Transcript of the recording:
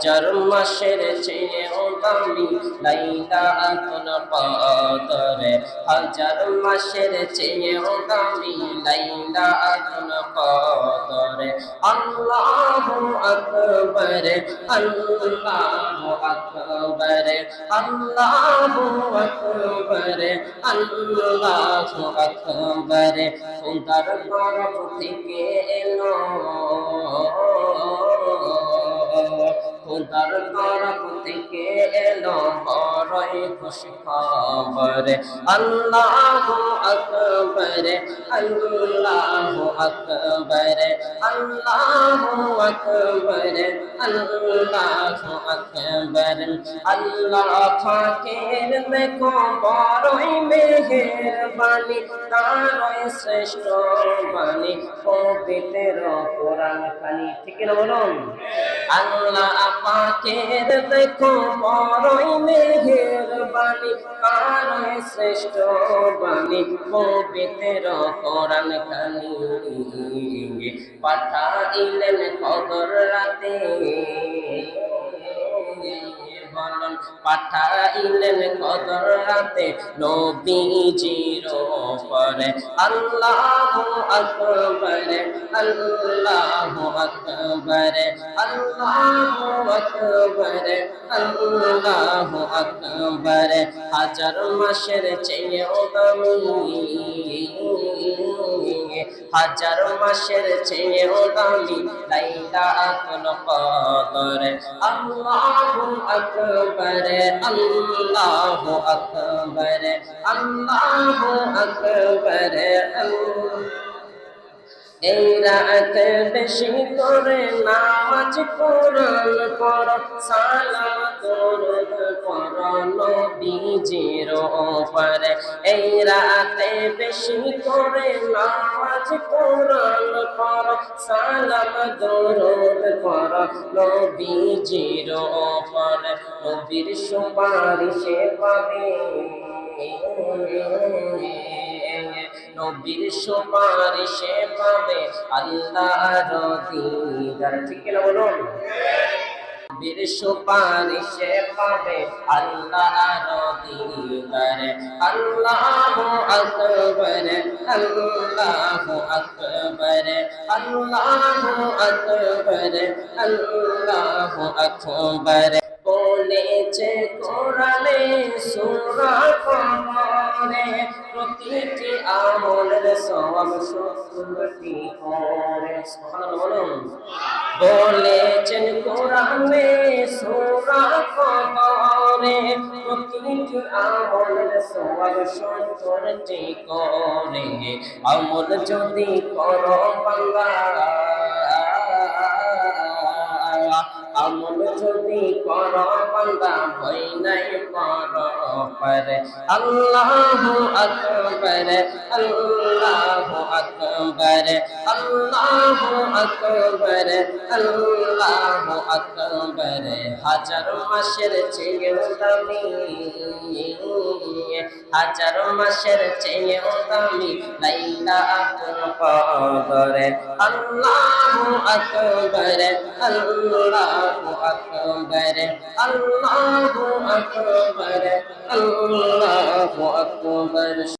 হাজার মাসের চেয়েও দামি লাইলাতুল কদর, হাজার মাসের চেয়েও দামি লাইলাতুল কদর। আল্লাহু আকবার, আল্লাহু আকবার, আল্লাহু আকবার, আল্লাহু আকবার। খোদার তরফ থেকে এলো, খোদার তরফ থেকে এলো বড়ই খুশি খবর। আল্লাহু আকবার, আল্লাহু আকবার, আল্লাহু আকবার, আল্লাহু আকবার। আল্লাহ পাকের দেখো বড়ই মেহেরবানি, তারই শ্রেষ্ঠ বাণী পবিত্র কোরআন খানি। ঠিক না বলুন? আল্লাহ পাকের দেখো বড়ই মেহেরবানি, তারই শ্রেষ্ঠ বাণী পবিত্র কোরআন খানি। পাঠাইলেন কদর রাতে, বলুন পাঠাইলেন কদর রাতে নবীজির উপরে। আল্লাহু আকবার, আল্লাহু আকবার, আল্লাহু আকবার, আল্লাহু আকবার। হাজার মাসের চেয়েও দামি, হাজার মাসের চেয়েও দামি লাইলাতুল কদর। আল্লাহু আকবার, আল্লাহু আকবার, আল্লাহু আকবার। এই রাতে বেশি করে নামাজ কোরআন পড়ো, সালাম দরুদ পড়ো নবীজির উপরে। এই রাতে বেশি করে নামাজ কোরআন পড়ো, সালাম দরুদ পড়ো নবীজির উপরে। নবীর সুপারিশে পাবে, নবীর সুপারিশে পাবে আল্লাহর দিদার। ঠিক না বলুন? নবীর সুপারিশে পাবে আল্লাহর দিদার। আল্লাহু আকবার, আল্লাহু আকবার, আল্লাহু আকবার, আল্লাহু আকবার। বলেছে কোরআনে সূরা কমরে, প্রতিটি আমলের সওয়াব 70টি করে। সুবহানাল্লাহ বলুন। বলেছেন কোরআনে সূরা কমরে, প্রতিটি আমলের সওয়াব 70টি করে। আমল যদি করো বান্দা, আমল যদি করো বান্দা ভয় নাই পরপারে। আল্লাহু আকবার, আল্লাহু আকবার, আল্লাহু আকবার, আল্লাহু আকবার। হাজার মাসের চেয়েও দামি, হাজার মাসের চেয়েও দামি লাইলাতুল কদর। আল্লাহু আকবার, আল্লাহু আকবার, আল্লাহু আকবার, আল্লাহু আকবার।